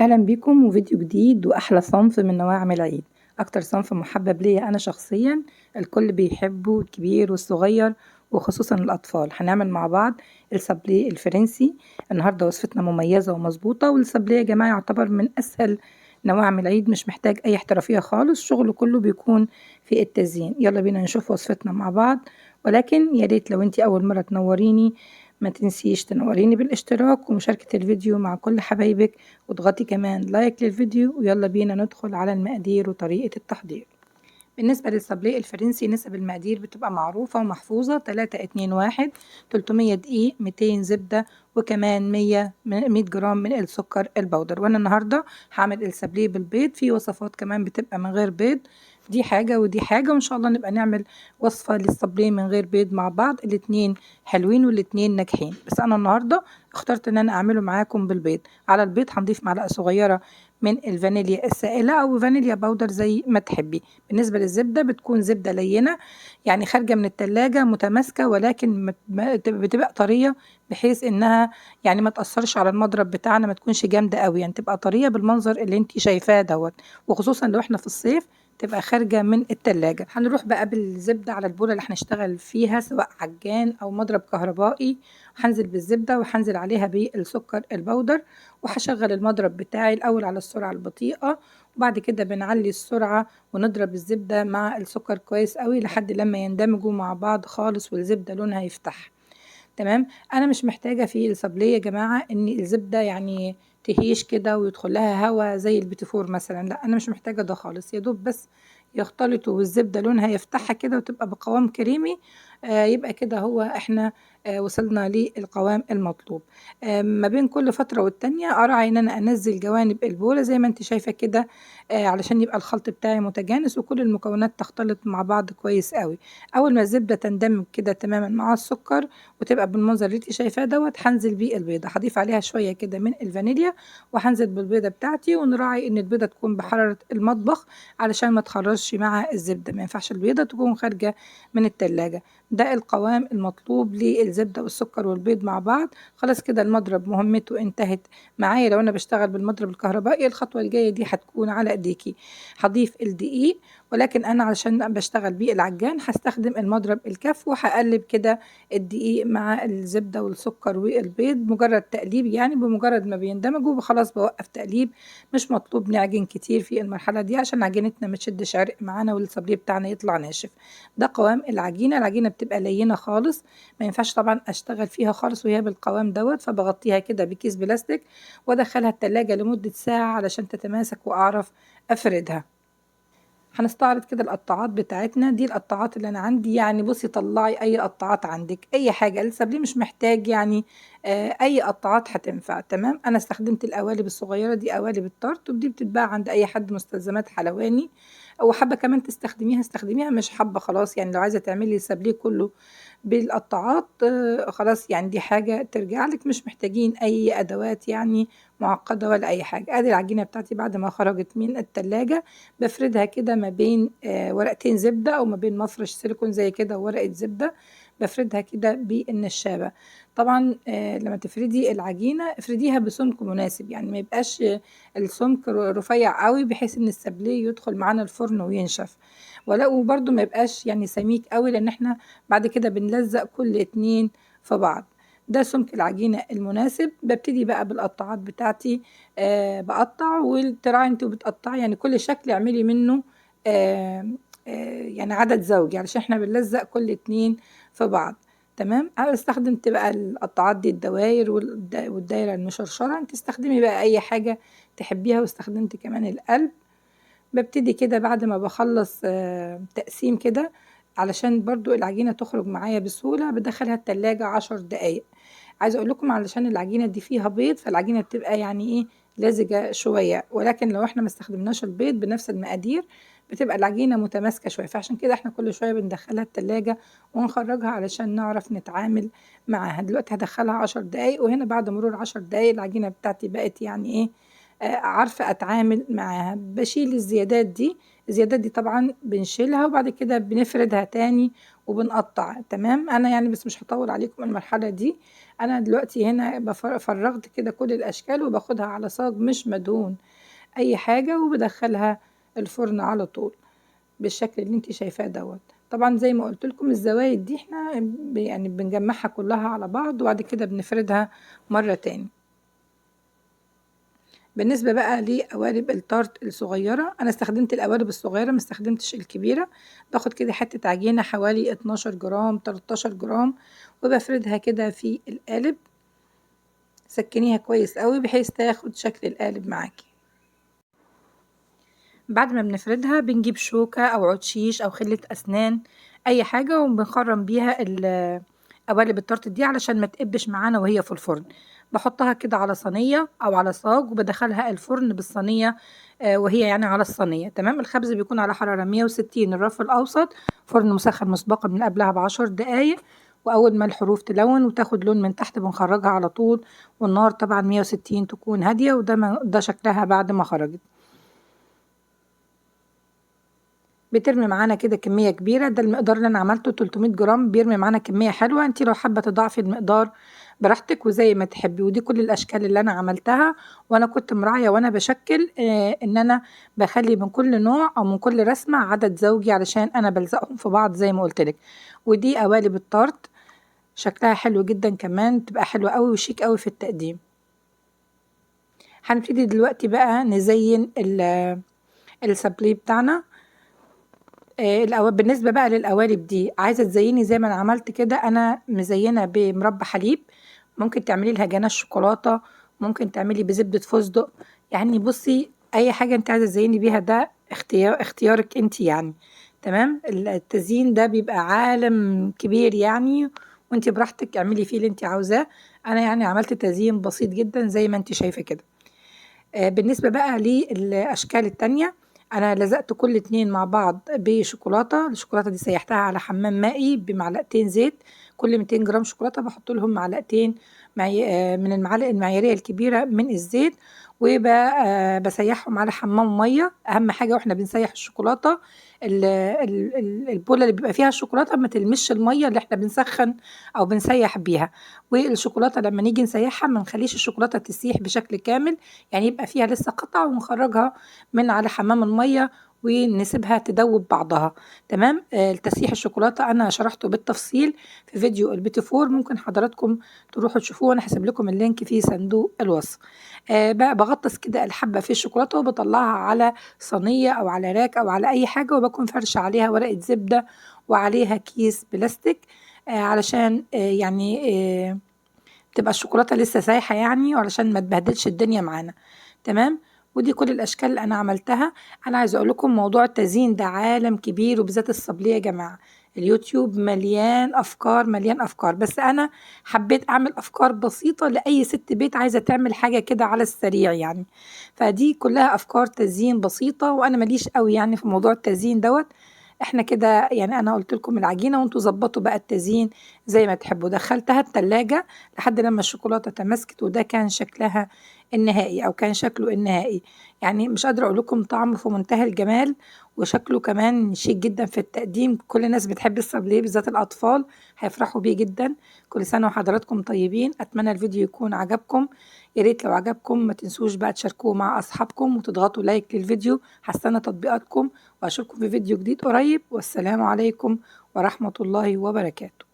أهلا بيكم وفيديو جديد وأحلى صنف من نواعم العيد. أكتر صنف محبب ليا أنا شخصيا، الكل بيحبه الكبير والصغير وخصوصا الأطفال. هنعمل مع بعض السابليه الفرنسي. النهاردة وصفتنا مميزة ومظبوطة، والسابليه يا جماعة يعتبر من أسهل نواعم العيد، مش محتاج أي احترافية خالص، شغله كله بيكون في التزيين. يلا بينا نشوف وصفتنا مع بعض. ولكن يا ريت لو انتي أول مرة تنوريني ما تنسيش تنوريني بالاشتراك ومشاركة الفيديو مع كل حبايبك، واضغطي كمان لايك للفيديو. ويلا بينا ندخل على المقادير وطريقة التحضير. بالنسبة للسابليه الفرنسي نسب المقادير بتبقى معروفة ومحفوظة: 3-2-1، 300 دقيق، 200 زبدة، وكمان 100 جرام من السكر البودر. وانا النهاردة هعمل السابليه بالبيض، في وصفات كمان بتبقى من غير بيض، دي حاجة ودي حاجة، وان شاء الله نبقى نعمل وصفة للسابليه من غير بيض مع بعض، الاتنين حلوين والاتنين ناجحين. بس انا النهاردة اخترت ان انا اعمله معاكم بالبيض. على البيض هنضيف معلقة صغيرة من الفانيليا السائلة او فانيليا باودر زي ما تحبي. بالنسبة للزبدة بتكون زبدة لينة، يعني خارجة من التلاجة متماسكة، ولكن بتبقى طرية بحيث انها يعني ما تأثرش على المضرب بتاعنا، ما تكونش جامدة قوي، يعني تبقى طرية بالمنظر اللي انت شايفاه دوت. وخصوصا لو احنا في الصيف تبقى خارجة من التلاجة. هنروح بقى بالزبدة على البولة اللي هنشتغل فيها، سواء عجان او مضرب كهربائي. هنزل بالزبدة وهنزل عليها بالسكر البودر، وهشغل المضرب بتاعي الأول على السرعة البطيئة، وبعد كده بنعلي السرعة ونضرب الزبدة مع السكر كويس قوي لحد لما يندمجوا مع بعض خالص والزبدة لونها يفتح. تمام. انا مش محتاجة في الصابلية يا جماعة ان الزبدة يعني تهيش كده ويدخل لها هوا زي البيتيفور مثلا، لا انا مش محتاجة ده خالص، يا دوب بس يختلطوا والزبدة لونها يفتحها كده وتبقى بقوام كريمي. يبقى كده هو احنا وصلنا للقوام المطلوب. ما بين كل فترة والتانية أراعي إن أنا أنزل جوانب البولة زي ما أنت شايفة كده، علشان يبقى الخلط بتاعي متجانس وكل المكونات تختلط مع بعض كويس قوي. أول ما الزبدة تندمج كده تماما مع السكر وتبقى بالمنظر اللي انت شايفاه دوت، هنزل بيه البيضة، هضيف عليها شوية كده من الفانيليا وهنزل بالبيضة بتاعتي، ونراعي إن البيضة تكون بحرارة المطبخ علشان ما تخرجش مع الزبدة، ما ينفعش البيضة تكون خارجة من التلاجة. ده القوام المطلوب للزبدة والسكر والبيض مع بعض. خلاص كده المضرب مهمته انتهت معايا. لو انا بشتغل بالمضرب الكهربائي الخطوة الجاية دي هتكون على ايديكي. هضيف الدقيق، ولكن انا علشان بشتغل بيه العجان هستخدم المضرب الكف، وهقلب كده الدقيق مع الزبدة والسكر والبيض، مجرد تقليب، يعني بمجرد ما بيندمجوا خلاص بوقف تقليب. مش مطلوب نعجن كتير في المرحلة دي عشان عجينتنا ما تشدش عرق معانا والصبري بتاعنا يطلع ناشف. ده قوام العجينة. العجينة بتبقى لينة خالص، ما ينفعش طبعا اشتغل فيها خالص وهي بالقوام دوت، فبغطيها كده بكيس بلاستيك وادخلها التلاجة لمدة ساعة علشان تتماسك واعرف افردها. هنستعرض كده القطاعات بتاعتنا دي، القطاعات اللي انا عندي، يعني بصي طلعي اي قطاعات عندك، اي حاجه لسه ليه مش محتاج يعني اي قطاعات هتنفع. تمام. انا استخدمت القوالب الصغيره دي، قوالب الطرط، ودي بتتباع عند اي حد مستلزمات حلواني. وحابه كمان تستخدميها استخدميها، مش حابه خلاص، يعني لو عايزه تعملي السابليه كله بالقطاعات خلاص، يعني دي حاجه ترجع لك، مش محتاجين اي ادوات يعني معقده ولا اي حاجه. ادي العجينه بتاعتي بعد ما خرجت من التلاجة، بفردها كده ما بين ورقتين زبدة أو ما بين مفرش سيليكون زي كده وورقة زبدة، بفردها كده بالنشابة. طبعا لما تفردي العجينة افرديها بسمك مناسب، يعني ما يبقاش السمك رفيع قوي بحيث ان السابليه يدخل معانا الفرن وينشف، ولا وبرده ما يبقاش يعني سميك قوي، لان احنا بعد كده بنلزق كل اتنين في بعض. ده سمك العجينة المناسب. ببتدي بقى بالقطاعات بتاعتي، بقطع، والتراعي انت بتقطعي يعني كل شكل اعملي منه يعني عدد زوجي علشان احنا بنلزق كل اتنين في بعض. تمام. انا استخدمت بقى القطاعات دي الدواير والدايره المشرشره، انت تستخدمي بقى اي حاجه تحبيها، واستخدمت كمان القلب. ببتدي كده بعد ما بخلص تقسيم كده علشان برضو العجينة تخرج معايا بسهولة، بدخلها التلاجة 10 دقايق. عايزة اقول لكم علشان العجينة دي فيها بيض، فالعجينة بتبقى يعني ايه لزجة شوية، ولكن لو احنا ما استخدمناش البيض بنفس المقادير بتبقى العجينة متماسكة شوية، فعشان كده احنا كل شوية بندخلها التلاجة ونخرجها علشان نعرف نتعامل معاها. دلوقتي هدخلها 10 دقايق، وهنا بعد مرور 10 دقايق العجينة بتاعتي بقت يعني ايه عارفة أتعامل معاها. بشيل الزيادات دي، الزيادات دي طبعا بنشيلها وبعد كده بنفردها تاني وبنقطع. تمام. انا يعني بس مش هطول عليكم المرحلة دي. انا دلوقتي هنا فرغت كده كل الاشكال وباخدها على صاج مش مدهون اي حاجة وبدخلها الفرن على طول بالشكل اللي انت شايفاه دوت. طبعا زي ما قلت لكم الزوايد دي احنا يعني بنجمعها كلها على بعض وبعد كده بنفردها مرة تاني. بالنسبة بقى لقوالب التارت الصغيرة، انا استخدمت القوالب الصغيرة ما استخدمتش الكبيرة. باخد كده حتة عجينة حوالي 12 جرام 13 جرام وبفردها كده في القالب. سكنيها كويس قوي بحيث تاخد شكل القالب معاكي. بعد ما بنفردها بنجيب شوكة أو عود شيش أو خلة أسنان أي حاجة وبنخرم بيها قوالب التورت دي علشان ما تقبش معانا وهي في الفرن. بحطها كده على صينية أو على صاج وبدخلها الفرن بالصينية وهي يعني على الصينية. تمام. الخبز بيكون على حرارة 160 الرف الأوسط، فرن مسخن مسبقا من قبلها ب10 دقايق. وأول ما الحروف تلون وتاخد لون من تحت بنخرجها على طول، والنار طبعا 160 تكون هادية. ده شكلها بعد ما خرجت. بترمي معانا كده كمية كبيرة. ده المقدار اللي انا عملته 300 جرام، بيرمي معانا كمية حلوة. انتي لو حابة تضاعفي المقدار براحتك وزي ما تحبي. ودي كل الاشكال اللي انا عملتها، وانا كنت مراعية وانا بشكل ان انا بخلي من كل نوع او من كل رسمة عدد زوجي علشان انا بلزقهم في بعض زي ما قلت لك. ودي قوالب الطارت شكلها حلو جدا كمان، تبقى حلوة قوي وشيك قوي في التقديم. هنبتدي دلوقتي بقى نزين السابليه بتاعنا. بالنسبة بقى للقوالب دي عايزة تزيني زي ما انا عملت كده، انا مزينة بمربى حليب. ممكن تعملي لها جناش شوكولاتة، ممكن تعملي بزبدة فستق. يعني بصي اي حاجة انت عايزة تزيني بيها ده اختيارك انت يعني. تمام. التزيين ده بيبقى عالم كبير يعني، وانت براحتك اعملي فيه اللي انت عاوزاه. انا يعني عملت تزيين بسيط جدا زي ما انت شايفة كده. بالنسبة بقى للأشكال التانية، أنا لزقت كل اتنين مع بعض بشوكولاتة. الشوكولاتة دي سيحتها على حمام مائي بمعلقتين زيت. كل 200 جرام شوكولاتة بحط لهم معلقتين من المعالق المعيارية الكبيرة من الزيت، وبسيحهم على حمام مية. أهم حاجة واحنا بنسيح الشوكولاتة البولة اللي بيبقى فيها الشوكولاتة ما تلمش المية اللي احنا بنسخن أو بنسيح بيها. والشوكولاتة لما نيجي نسيحها ما نخليش الشوكولاتة تسيح بشكل كامل، يعني يبقى فيها لسه قطع ونخرجها من على حمام المية ونسيبها تدوب بعضها. تمام. تسييح الشوكولاتة أنا شرحته بالتفصيل في فيديو البيتي فور، ممكن حضراتكم تروحوا تشوفوه وأنا هسيب لكم اللينك في صندوق الوصف. بقى بغطس كده الحبة في الشوكولاتة وبطلعها على صينية أو على راك أو على أي حاجة، وبكون فرشة عليها ورقة زبدة وعليها كيس بلاستيك علشان يعني تبقى الشوكولاتة لسه سايحة يعني، وعلشان ما تبهدلش الدنيا معانا. تمام. ودي كل الاشكال اللي انا عملتها. انا عايزه اقول لكم موضوع التزيين ده عالم كبير، وبالذات الصبليه يا جماعه. اليوتيوب مليان افكار مليان افكار، بس انا حبيت اعمل افكار بسيطه لاي ست بيت عايزه تعمل حاجه كده على السريع يعني. فدي كلها افكار تزيين بسيطه، وانا ماليش قوي يعني في موضوع التزيين دوت. احنا كده يعني انا قلت لكم العجينه وانتوا ظبطوا بقى التزيين زي ما تحبوا. دخلتها التلاجة لحد لما الشوكولاتة تماسكت، وده كان شكلها النهائي او كان شكله النهائي. يعني مش قادرة اقول لكم طعمه في منتهى الجمال، وشكله كمان شيك جدا في التقديم. كل الناس بتحب الصابليه بالذات الاطفال هيفرحوا بيه جدا. كل سنة وحضراتكم طيبين. اتمنى الفيديو يكون عجبكم. يا ريت لو عجبكم ما تنسوش بقى تشاركوه مع اصحابكم وتضغطوا لايك للفيديو. هستنى تطبيقاتكم واشوفكم في فيديو جديد قريب. والسلام عليكم ورحمة الله وبركاته.